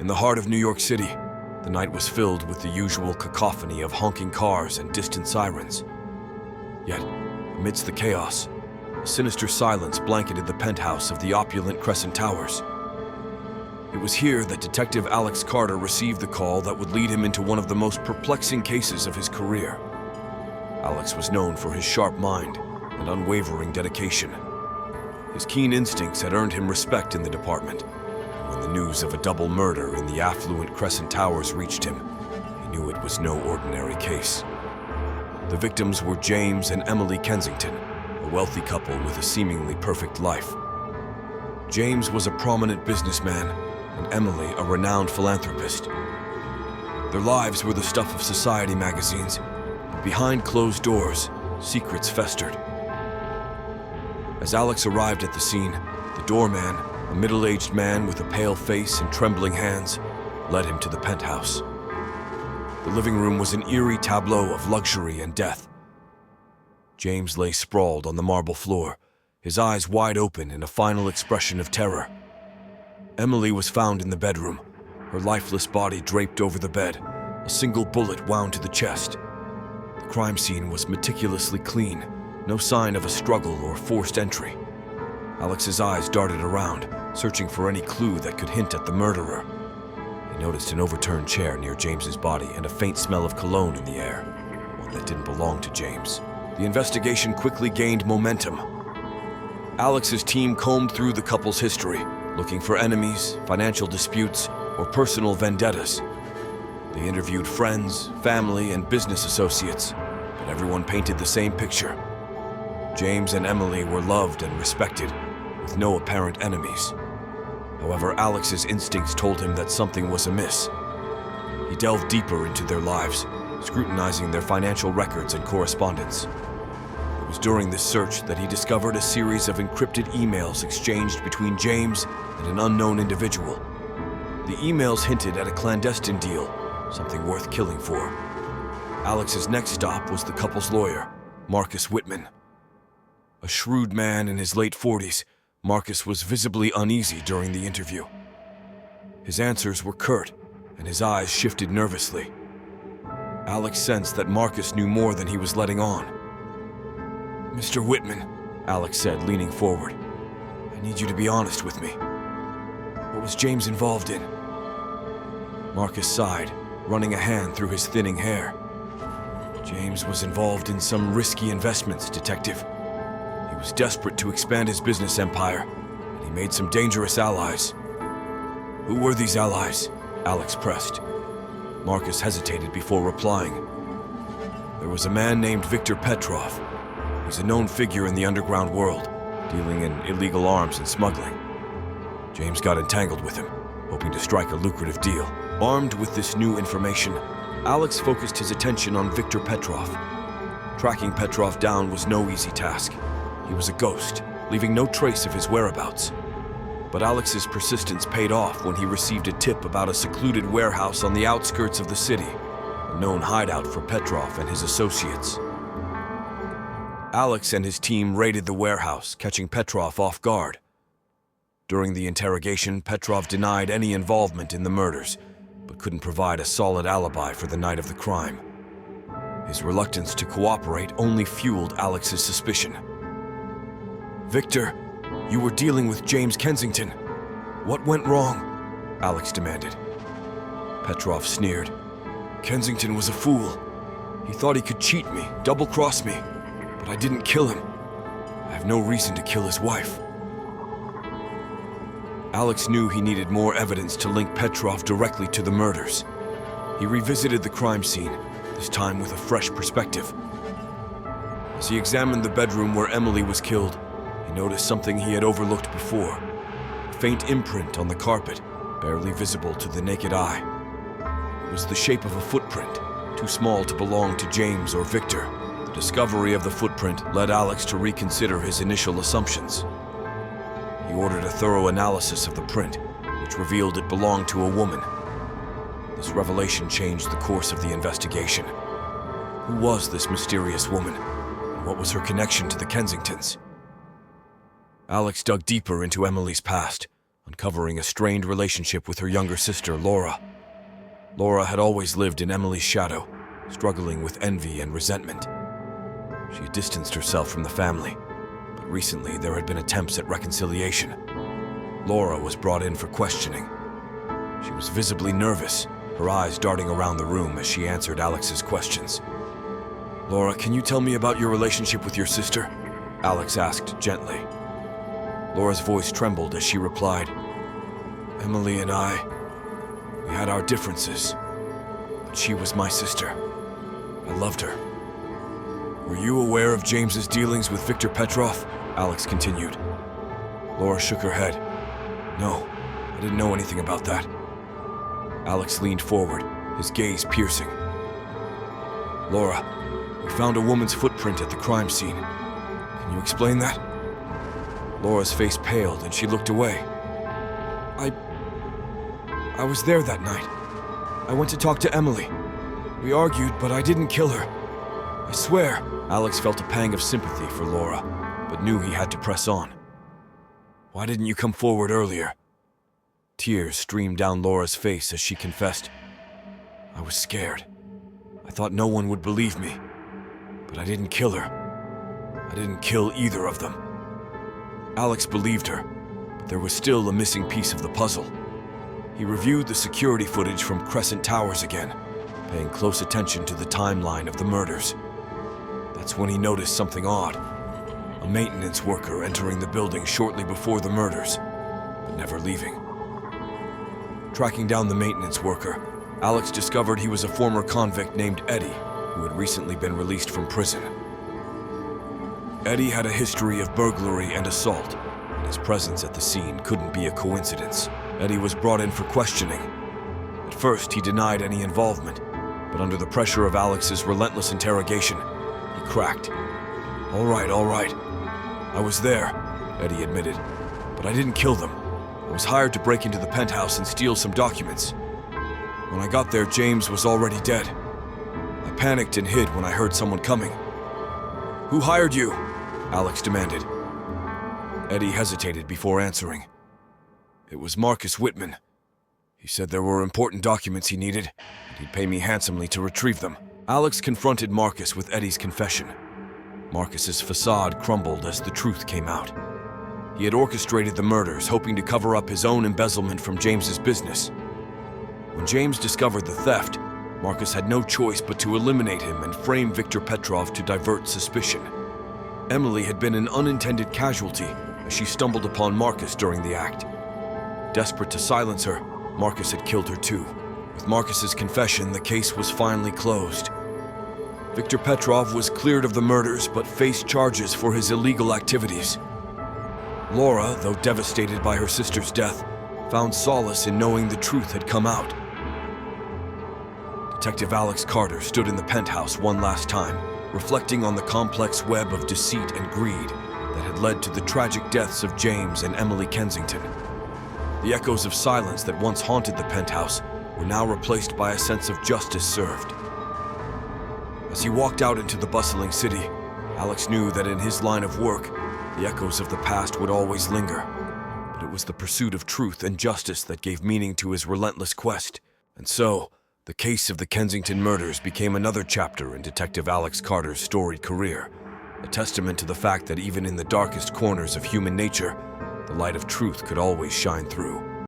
In the heart of New York City, the night was filled with the usual cacophony of honking cars and distant sirens. Yet, amidst the chaos, a sinister silence blanketed the penthouse of the opulent Crescent Towers. It was here that Detective Alex Carter received the call that would lead him into one of the most perplexing cases of his career. Alex was known for his sharp mind and unwavering dedication. His keen instincts had earned him respect in the department. When the news of a double murder in the affluent Crescent Towers reached him, he knew it was no ordinary case. The victims were James and Emily Kensington, a wealthy couple with a seemingly perfect life. James was a prominent businessman, and Emily a renowned philanthropist. Their lives were the stuff of society magazines, but behind closed doors, secrets festered. As Alex arrived at the scene, the doorman, a middle-aged man with a pale face and trembling hands, led him to the penthouse. The living room was an eerie tableau of luxury and death. James lay sprawled on the marble floor, his eyes wide open in a final expression of terror. Emily was found in the bedroom, her lifeless body draped over the bed, a single bullet wound to the chest. The crime scene was meticulously clean, no sign of a struggle or forced entry. Alex's eyes darted around, searching for any clue that could hint at the murderer. He noticed an overturned chair near James's body and a faint smell of cologne in the air, one that didn't belong to James. The investigation quickly gained momentum. Alex's team combed through the couple's history, looking for enemies, financial disputes, or personal vendettas. They interviewed friends, family, and business associates, but everyone painted the same picture. James and Emily were loved and respected, with no apparent enemies. However, Alex's instincts told him that something was amiss. He delved deeper into their lives, scrutinizing their financial records and correspondence. It was during this search that he discovered a series of encrypted emails exchanged between James and an unknown individual. The emails hinted at a clandestine deal, something worth killing for. Alex's next stop was the couple's lawyer, Marcus Whitman. A shrewd man in his late 40s, Marcus was visibly uneasy during the interview. His answers were curt, and his eyes shifted nervously. Alex sensed that Marcus knew more than he was letting on. "Mr. Whitman," Alex said, leaning forward, "I need you to be honest with me. What was James involved in?" Marcus sighed, running a hand through his thinning hair. "James was involved in some risky investments, Detective. He was desperate to expand his business empire, and he made some dangerous allies." "Who were these allies?" Alex pressed. Marcus hesitated before replying. "There was a man named Victor Petrov. He's a known figure in the underground world, dealing in illegal arms and smuggling. James got entangled with him, hoping to strike a lucrative deal." Armed with this new information, Alex focused his attention on Victor Petrov. Tracking Petrov down was no easy task. He was a ghost, leaving no trace of his whereabouts. But Alex's persistence paid off when he received a tip about a secluded warehouse on the outskirts of the city, a known hideout for Petrov and his associates. Alex and his team raided the warehouse, catching Petrov off guard. During the interrogation, Petrov denied any involvement in the murders, but couldn't provide a solid alibi for the night of the crime. His reluctance to cooperate only fueled Alex's suspicion. "Victor, you were dealing with James Kensington. What went wrong?" Alex demanded. Petrov sneered. "Kensington was a fool. He thought he could cheat me, double-cross me, but I didn't kill him. I have no reason to kill his wife." Alex knew he needed more evidence to link Petrov directly to the murders. He revisited the crime scene, this time with a fresh perspective. As he examined the bedroom where Emily was killed, he noticed something he had overlooked before: a faint imprint on the carpet, barely visible to the naked eye. It was the shape of a footprint, too small to belong to James or Victor. The discovery of the footprint led Alex to reconsider his initial assumptions. He ordered a thorough analysis of the print, which revealed it belonged to a woman. This revelation changed the course of the investigation. Who was this mysterious woman, and what was her connection to the Kensingtons? Alex dug deeper into Emily's past, uncovering a strained relationship with her younger sister, Laura. Laura had always lived in Emily's shadow, struggling with envy and resentment. She had distanced herself from the family, but recently there had been attempts at reconciliation. Laura was brought in for questioning. She was visibly nervous, her eyes darting around the room as she answered Alex's questions. "Laura, can you tell me about your relationship with your sister?" Alex asked gently. Laura's voice trembled as she replied, "Emily and we had our differences, but she was my sister. I loved her." "Were you aware of James's dealings with Viktor Petrov?" Alex continued. Laura shook her head. "No, I didn't know anything about that." Alex leaned forward, his gaze piercing. "Laura, we found a woman's footprint at the crime scene. Can you explain that?" Laura's face paled and she looked away. I was there that night. I went to talk to Emily. We argued, but I didn't kill her. I swear." Alex felt a pang of sympathy for Laura, but knew he had to press on. "Why didn't you come forward earlier?" Tears streamed down Laura's face as she confessed, "I was scared. I thought no one would believe me, but I didn't kill her. I didn't kill either of them." Alex believed her, but there was still a missing piece of the puzzle. He reviewed the security footage from Crescent Towers again, paying close attention to the timeline of the murders. That's when he noticed something odd. A maintenance worker entering the building shortly before the murders, but never leaving. Tracking down the maintenance worker, Alex discovered he was a former convict named Eddie, who had recently been released from prison. Eddie had a history of burglary and assault, and his presence at the scene couldn't be a coincidence. Eddie was brought in for questioning. At first, he denied any involvement, but under the pressure of Alex's relentless interrogation, he cracked. All right. I was there," Eddie admitted, "but I didn't kill them. I was hired to break into the penthouse and steal some documents. When I got there, James was already dead. I panicked and hid when I heard someone coming." "Who hired you?" Alex demanded. Eddie hesitated before answering. "It was Marcus Whitman. He said there were important documents he needed, and he'd pay me handsomely to retrieve them." Alex confronted Marcus with Eddie's confession. Marcus's facade crumbled as the truth came out. He had orchestrated the murders, hoping to cover up his own embezzlement from James's business. When James discovered the theft, Marcus had no choice but to eliminate him and frame Viktor Petrov to divert suspicion. Emily had been an unintended casualty as she stumbled upon Marcus during the act. Desperate to silence her, Marcus had killed her too. With Marcus's confession, the case was finally closed. Viktor Petrov was cleared of the murders but faced charges for his illegal activities. Laura, though devastated by her sister's death, found solace in knowing the truth had come out. Detective Alex Carter stood in the penthouse one last time, reflecting on the complex web of deceit and greed that had led to the tragic deaths of James and Emily Kensington. The echoes of silence that once haunted the penthouse were now replaced by a sense of justice served. As he walked out into the bustling city, Alex knew that in his line of work, the echoes of the past would always linger. But it was the pursuit of truth and justice that gave meaning to his relentless quest. And so, the case of the Kensington murders became another chapter in Detective Alex Carter's storied career, a testament to the fact that even in the darkest corners of human nature, the light of truth could always shine through.